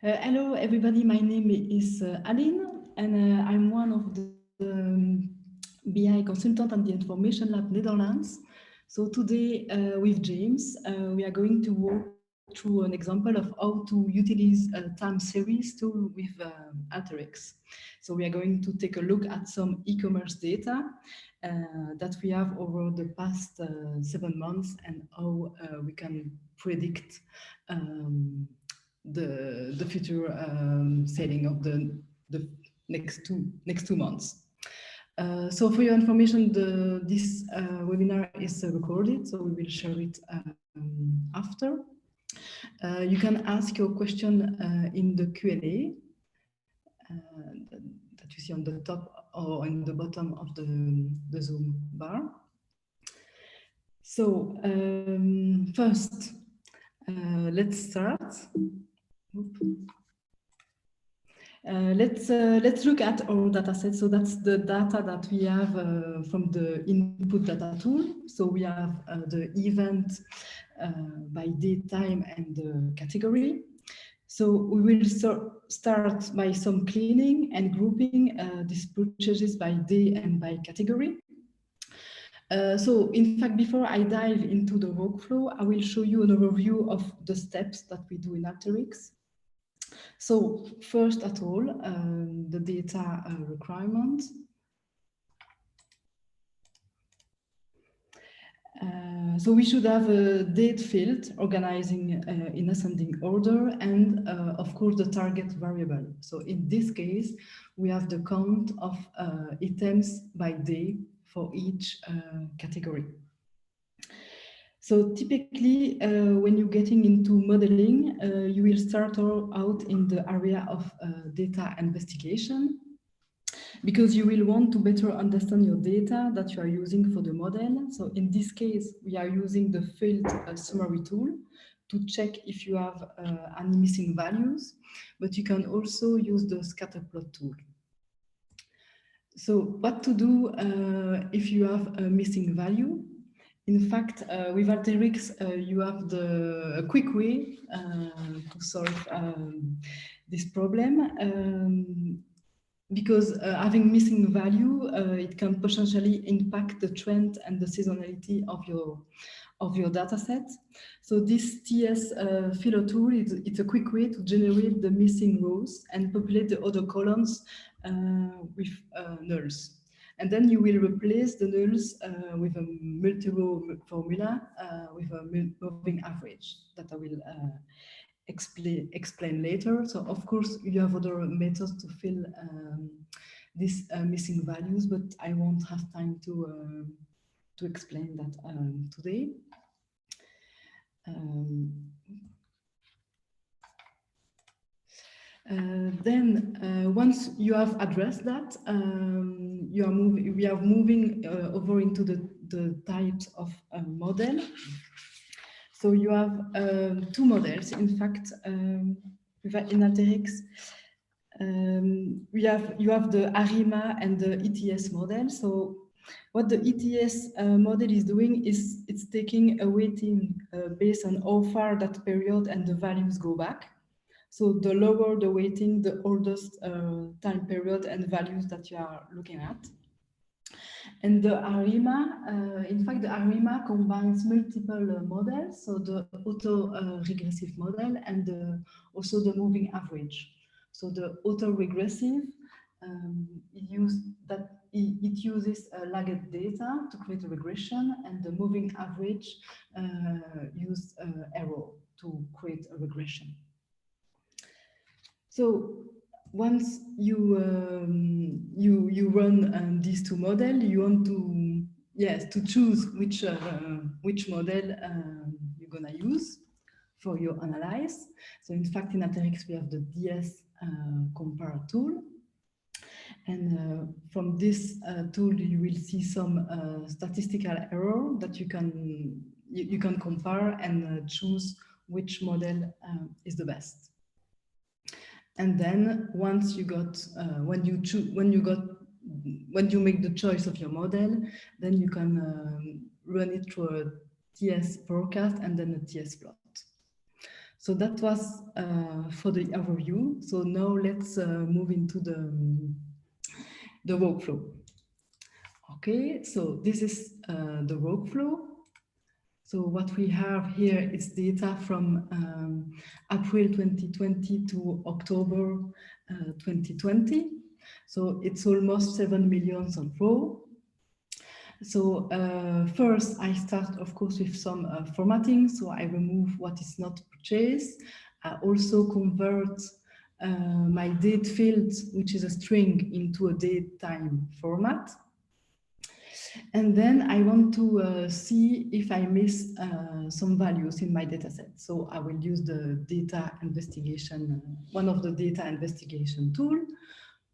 Hello, everybody. My name is Aline, and I'm one of the BI consultant at the Information Lab Netherlands. So today, with James, we are going to walk through an example of how to utilize a time series tool with Alteryx. So we are going to take a look at some e-commerce data that we have over the past 7 months and how we can predict the future selling of the next two months. So for your information, this webinar is recorded, so we will share it after. You can ask your question in the Q&A that you see on the top or in the bottom of the Zoom bar. So first, let's start. Let's look at our data set. So that's the data that we have from the input data tool. So we have the event by date, time, and the category. So we will start by some cleaning and grouping these purchases by day and by category. So in fact, before I dive into the workflow, I will show you an overview of the steps that we do in Alteryx. So first at all, the data requirement. So we should have a date field organizing in ascending order and of course the target variable. So in this case, we have the count of items by day for each category. So typically, when you're getting into modeling, you will start out in the area of data investigation, because you will want to better understand your data that you are using for the model. So in this case, we are using the field summary tool to check if you have any missing values, but you can also use the scatterplot tool. So what to do if you have a missing value? In fact, with Alteryx, you have a quick way to solve this problem. Because having missing value, it can potentially impact the trend and the seasonality of your data set. So this TS filler tool, it's a quick way to generate the missing rows and populate the other columns with nulls. And then you will replace the nulls with a multi-row formula with a moving average that I will explain later. So of course you have other methods to fill these missing values, but I won't have time to explain that today. Then once you have addressed that, we are moving over into the types of model. So you have two models. In fact, in Alteryx, you have the ARIMA and the ETS model. So what the ETS model is doing is it's taking a weighting based on how far that period and the values go back. So the lower the weighting, the oldest time period and values that you are looking at. And the ARIMA, in fact, the ARIMA combines multiple models, so the auto-regressive model and also the moving average. So the auto-regressive, it uses lagged data to create a regression, and the moving average uses error to create a regression. So once you run these two models, you want to choose which model you're gonna use for your analyze. So in fact, in Alteryx we have the DS compare tool, and from this tool you will see some statistical error that you can compare and choose which model is the best. And then once you got when you make the choice of your model, then you can run it through a TS forecast and then a TS plot. So that was for the overview. So now let's move into the workflow. Okay, so this is the workflow. So what we have here is data from April 2020 to October 2020. So it's almost 7 million of rows. So first I start, of course, with some formatting. So I remove what is not purchased. I also convert my date field, which is a string, into a date time format. And then I want to see if I miss some values in my dataset. So I will use the data investigation, one of the data investigation tool.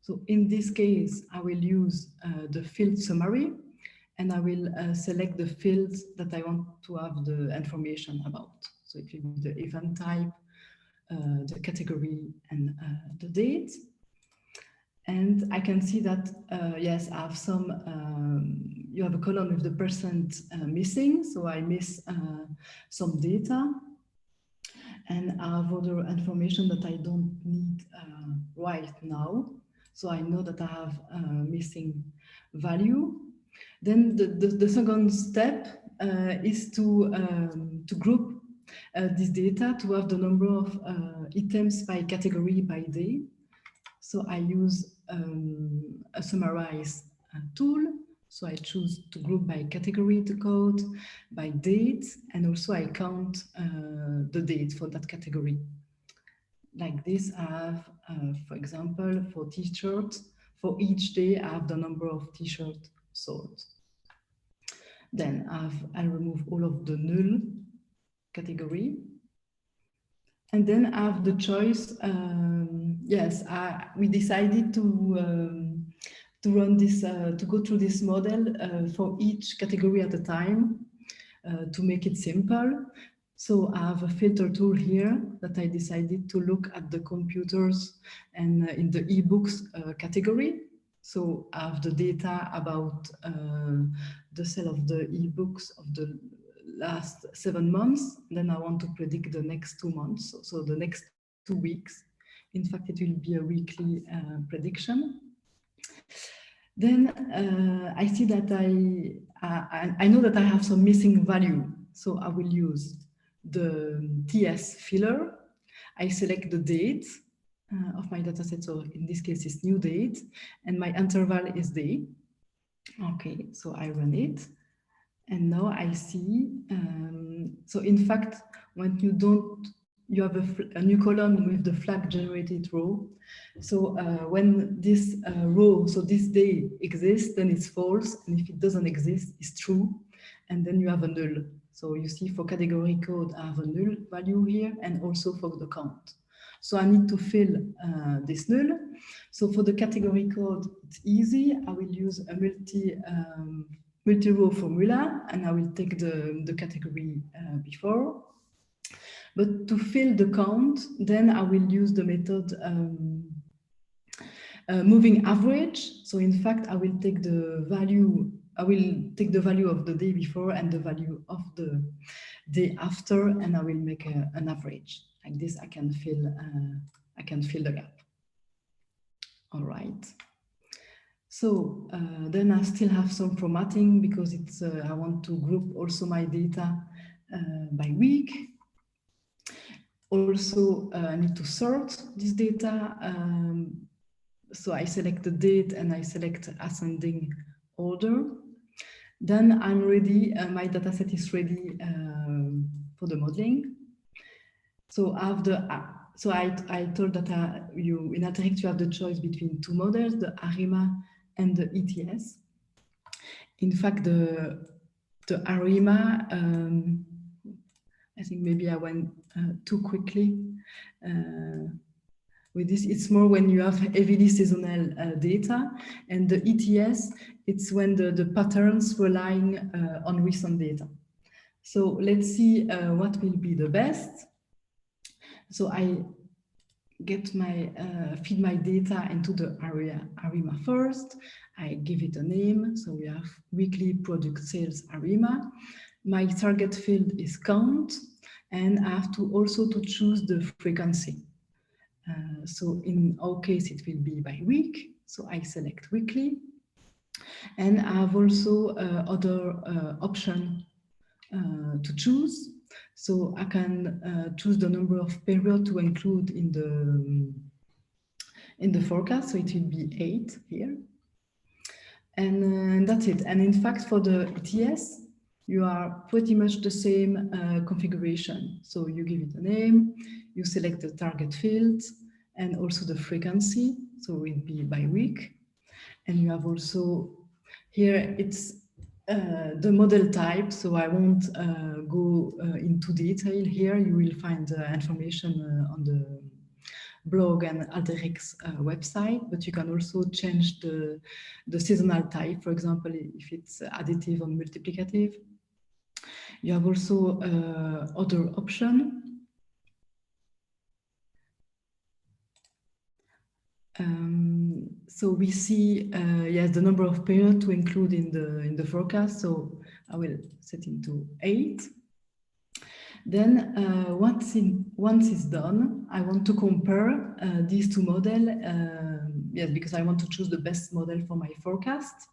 So in this case, I will use the field summary, and I will select the fields that I want to have the information about. So it will be the event type, the category, and the date. And I can see that, yes, I have some, you have a column with the percent missing. So I miss some data. And I have other information that I don't need right now. So I know that I have missing value. Then the second step is to group this data to have the number of items by category by day. So I use a summarize tool. So I choose to group by category to code, by date, and also I count the date for that category. Like this, I have, for example, for t-shirts, for each day, I have the number of t-shirts sold. Then I remove all of the null category. And then I have the choice. Yes, we decided to run this, to go through this model for each category at a time to make it simple. So I have a filter tool here that I decided to look at the computers and in the ebooks category. So I have the data about the sale of the ebooks of the last 7 months. Then I want to predict the next 2 months. So the next 2 weeks. In fact, it will be a weekly prediction. Then I see that I know that I have some missing value. So I will use the TS filler. I select the date of my dataset. So in this case, it's new date, and my interval is day. Okay, so I run it. And now I see, so in fact, when you have a new column with the flag generated row. So when this row, so this day exists, then it's false. And if it doesn't exist, it's true. And then you have a null. So you see for category code, I have a null value here, and also for the count. So I need to fill this null. So for the category code, it's easy. I will use a multi-row formula, and I will take the category before. But to fill the count, then I will use the method moving average. So in fact, I will take the value of the day before and the value of the day after, and I will make an average. Like this, I can fill the gap. All right. So then I still have some formatting because it's I want to group also my data by week. Also, I need to sort this data. So I select the date and I select ascending order. Then I'm ready. My dataset is ready for the modeling. So I have so I told that in Alteryx you have the choice between 2 models, the ARIMA and the ETS. In fact, the ARIMA, I think maybe I went too quickly with this. It's more when you have heavily seasonal data, and the ETS, it's when the patterns relying on recent data. So let's see what will be the best. So I get feed my data into the ARIMA first. I give it a name. So we have weekly product sales ARIMA. My target field is count. And I have to also to choose the frequency. So in our case, it will be by week. So I select weekly. And I have also other option to choose. So I can choose the number of periods to include in the forecast. So it will be 8 here. And that's it. And in fact, for the ETS, you are pretty much the same configuration. So you give it a name, you select the target field, and also the frequency. So it will be by week. And you have also here, it's the model type. So I won't go into detail here. You will find information on the blog and Alteryx website, but you can also change the seasonal type, for example, if it's additive or multiplicative. You have also other option. So we see, yes, the number of periods to include in the forecast. So I will set into 8. Then once it's done, I want to compare these two models. Yes, because I want to choose the best model for my forecast.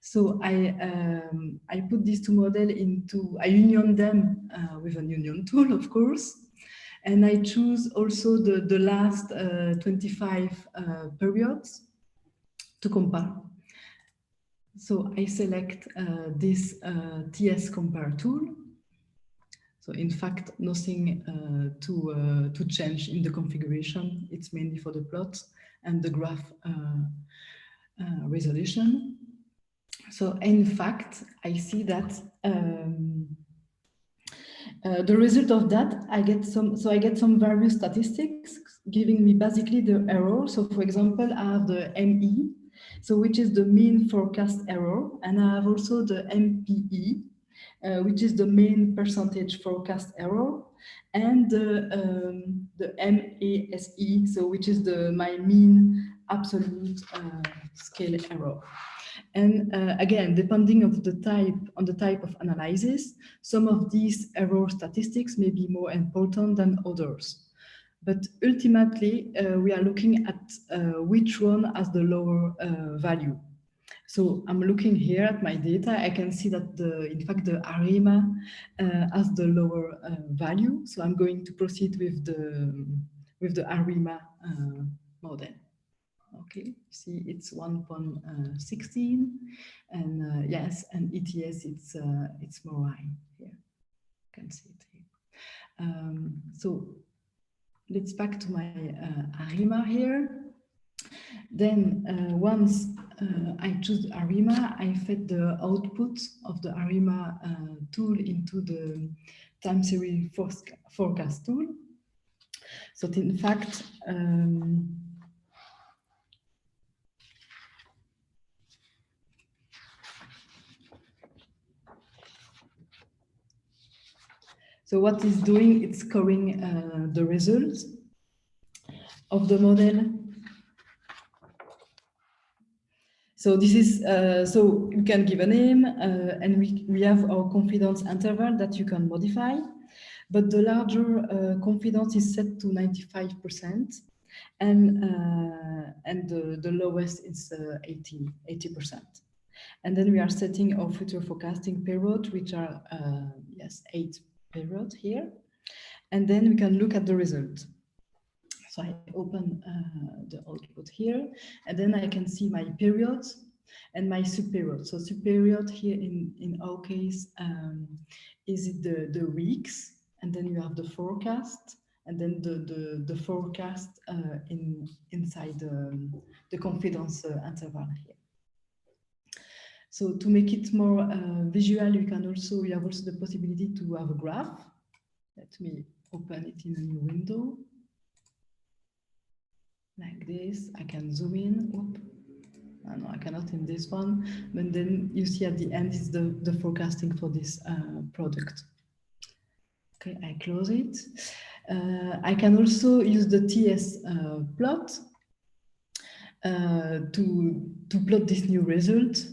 So I put these two models into, I union them with a union tool, of course. And I choose also the last 25 periods to compare. So I select this TS compare tool. So in fact, nothing to change in the configuration. It's mainly for the plot and the graph resolution. So in fact, I see that the result of that, I get some various statistics giving me basically the error. So for example, I have the ME, so which is the mean forecast error, and I have also the MPE, which is the main percentage forecast error, and the MASE, so which is my mean absolute scale error. And again, depending on the type of analysis, some of these error statistics may be more important than others. But ultimately, we are looking at which one has the lower value. So I'm looking here at my data. I can see that in fact the ARIMA has the lower value. So I'm going to proceed with the ARIMA model. Okay, see it's 1.16, and yes, and ETS it's more high here. You can see it here. So let's back to my ARIMA here. Then once I choose ARIMA, I fed the output of the ARIMA tool into the time series forecast tool. So in fact, so what it's doing, it's scoring the results of the model. So this is, so you can give a name and we have our confidence interval that you can modify, but the larger confidence is set to 95% and the lowest is 80%. And then we are setting our future forecasting period, which are, yes, 8 periods here. And then we can look at the result. So I open the output here, and then I can see my periods and my subperiod. So subperiod here in our case, is it the weeks, and then you have the forecast, and then the forecast inside the confidence interval here. So to make it more visual, we have also the possibility to have a graph. Let me open it in a new window. Like this, I can zoom in. Oop. No, I cannot in this one. But then you see at the end is the forecasting for this product. Okay, I close it. I can also use the TS plot to plot this new result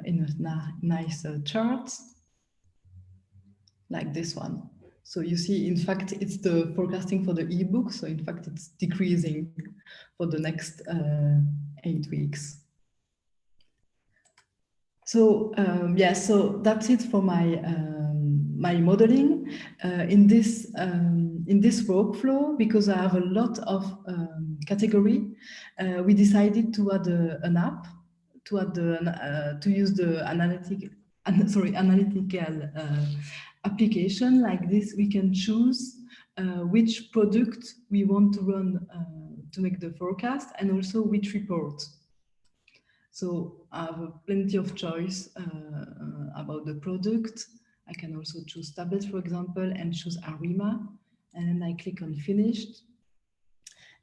in a nice chart, like this one. So you see, in fact, it's the forecasting for the ebook. So in fact, it's decreasing for the next 8 weeks. So yeah, so that's it for my my modeling in this workflow. Because I have a lot of category, we decided to add an app to add to use the analytical application. Like this, we can choose which product we want to run to make the forecast, and also which report. So I have plenty of choice about the product. I can also choose tablets, for example, and choose ARIMA. And then I click on finished.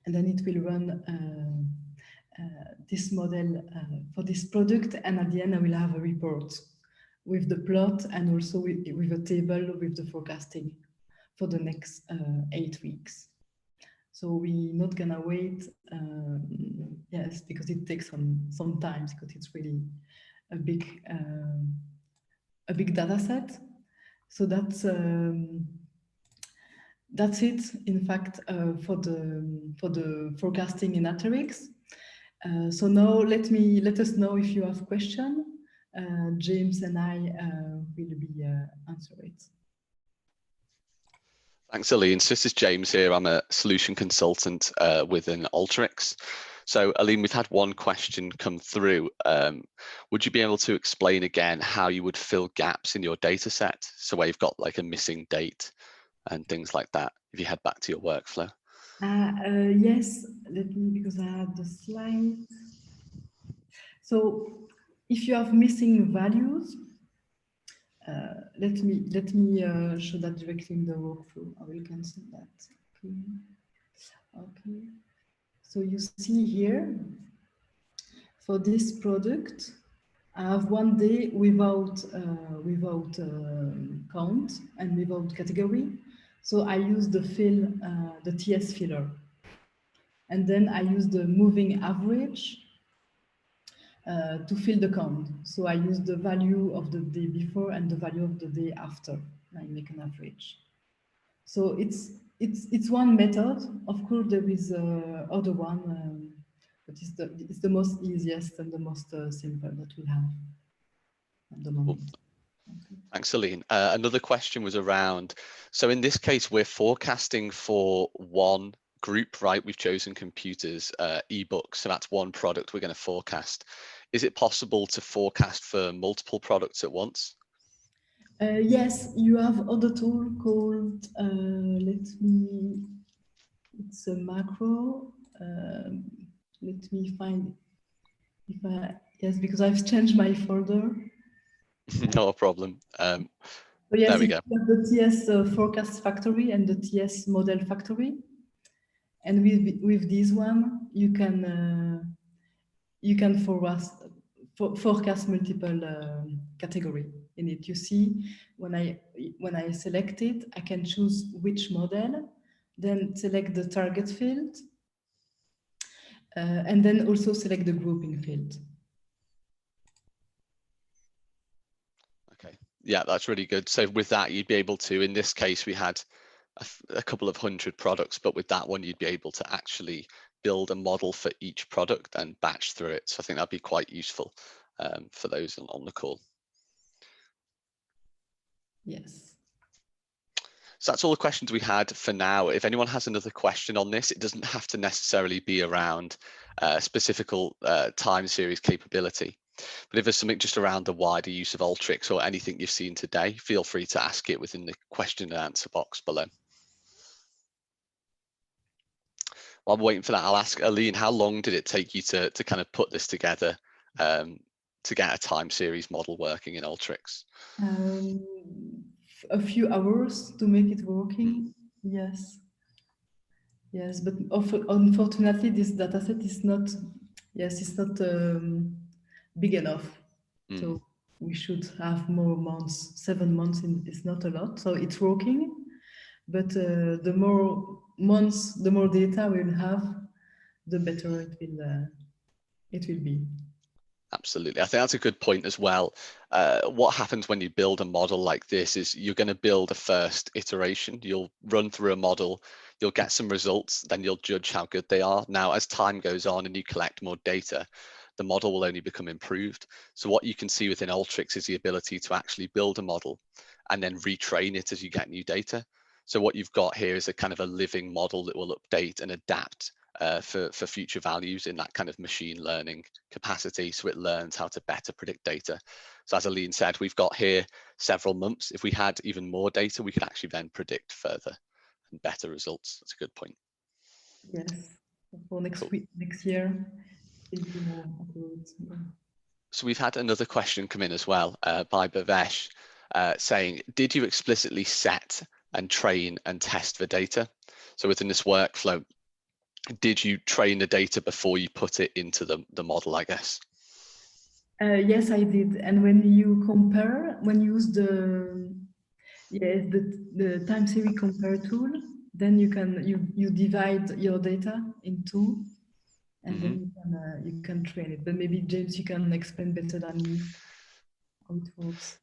And then it will run this model for this product. And at the end, I will have a report with the plot and also with a table with the forecasting for the next 8 weeks. So we're not gonna wait, yes, because it takes some time, because it's really a big data set. So that's it. In fact, for the forecasting in Alteryx. So now let us know if you have questions. James and I will be answer it. Thanks, Aline. So this is James here. I'm a solution consultant within Alteryx. So Aline, we've had one question come through. Would you be able to explain again how you would fill gaps in your data set? So where you've got like a missing date and things like that, if you head back to your workflow. Yes, let me, because I had the slide. So if you have missing values, let me show that directly in the workflow. I will cancel that. Okay. So you see here, for this product, I have 1 day without count and without category. So I use the fill, the TS filler, and then I use the moving average to fill the count. So I use the value of the day before and the value of the day after. I make an average. So it's one method. Of course, there is other one, but it's the most easiest and the most simple that we have at the moment. Okay. Thanks, Aline. Another question was around, so in this case, we're forecasting for one group, right? We've chosen computers, ebooks, so that's one product we're going to forecast. Is it possible to forecast for multiple products at once? Yes, you have other tool called, it's a macro. Let me find, yes, because I've changed my folder. No problem. So yes, there we go. The TS forecast factory and the TS model factory. And with this one, you can forecast multiple category in it. You see, when I select it, I can choose which model, then select the target field, and then also select the grouping field. Okay, yeah, that's really good. So with that, you'd be able to, in this case, we had a couple of hundred products, but with that one, you'd be able to actually build a model for each product and batch through it. So I think that'd be quite useful for those on the call. Yes. So that's all the questions we had for now. If anyone has another question on this, it doesn't have to necessarily be around specific time series capability. But if there's something just around the wider use of Alteryx or anything you've seen today, feel free to ask it within the question and answer box below. While I'm waiting for that, I'll ask Aline, how long did it take you to kind of put this together to get a time series model working in Alteryx? A few hours to make it working. Yes. Yes, but unfortunately, this dataset is not. Yes, it's not big enough. So we should have more months. 7 months is not a lot. So it's working, but the more months, the more data we'll have, the better it will be. Absolutely. I think that's a good point as well. What happens when you build a model like this is you're going to build a first iteration. You'll run through a model, you'll get some results, then you'll judge how good they are. Now, as time goes on and you collect more data, the model will only become improved. So what you can see within Alteryx is the ability to actually build a model and then retrain it as you get new data. So what you've got here is a kind of a living model that will update and adapt for future values in that kind of machine learning capacity, so it learns how to better predict data. So as Aline said, we've got here several months. If we had even more data, we could actually then predict further and better results. That's a good point. Yes, for next Cool. week, next year, it'll be more accurate. Yeah. So we've had another question come in as well by Bhavesh saying, did you explicitly set and train and test the data? So within this workflow, did you train the data before you put it into the model, I guess? Yes, I did. And when you compare, when you use the time series compare tool, then you divide your data in two, and then you can train it. But maybe James, you can explain better than me how it works.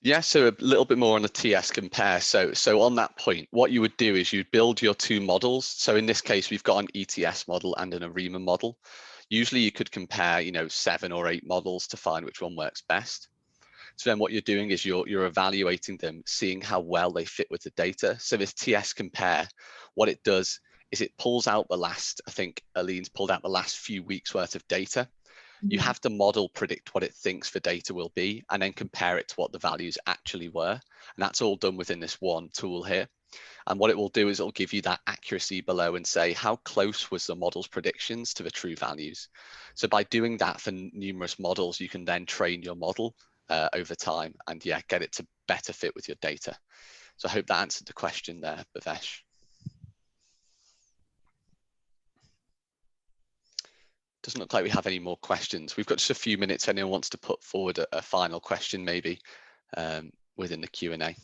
Yeah, so a little bit more on the TS compare. So on that point, what you would do is you'd build your two models. So in this case, we've got an ETS model and an ARIMA model. Usually you could compare, 7 or 8 models to find which one works best. So then what you're doing is you're evaluating them, seeing how well they fit with the data. So this TS compare, what it does is it pulls out the last, I think Aline's pulled out the last few weeks worth of data. You have the model predict what it thinks the data will be and then compare it to what the values actually were. And that's all done within this one tool here. And what it will do is it'll give you that accuracy below and say how close was the model's predictions to the true values. So by doing that for numerous models, you can then train your model over time and get it to better fit with your data. So I hope that answered the question there, Bhavesh. Doesn't look like we have any more questions. We've got just a few minutes if anyone wants to put forward a final question maybe within the Q&A.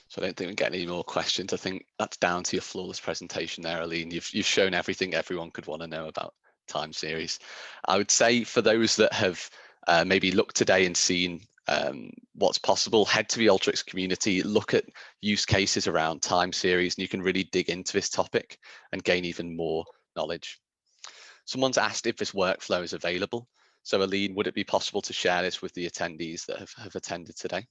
So I don't think we get any more questions. I think that's down to your flawless presentation there, Aline. You've shown everything everyone could want to know about time series. I would say for those that have maybe looked today and seen what's possible, head to the Alteryx community, look at use cases around time series, and you can really dig into this topic and gain even more knowledge. Someone's asked if this workflow is available. So Aline, would it be possible to share this with the attendees that have attended today?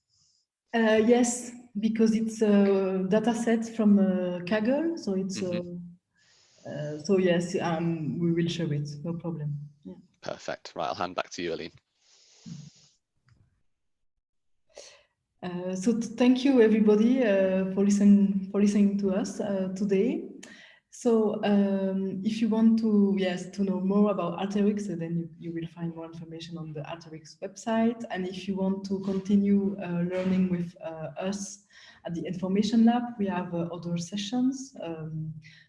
Yes, because it's a data set from Kaggle, so it's so yes, we will show it, no problem. Yeah. Perfect. Right, I'll hand back to you, Aline. So thank you everybody for listening to us today. So if you want to know more about Alteryx, then you will find more information on the Alteryx website. And if you want to continue learning with us at the Information Lab, we have other sessions.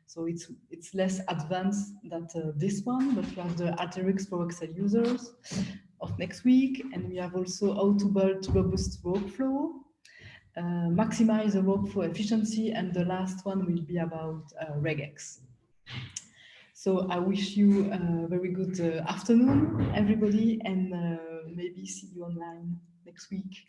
So it's less advanced than this one, but we have the Alteryx for Excel users of next week, and we have also how to build robust workflow, maximize the workflow efficiency, and the last one will be about regex. So I wish you a very good afternoon, everybody, and maybe see you online next week.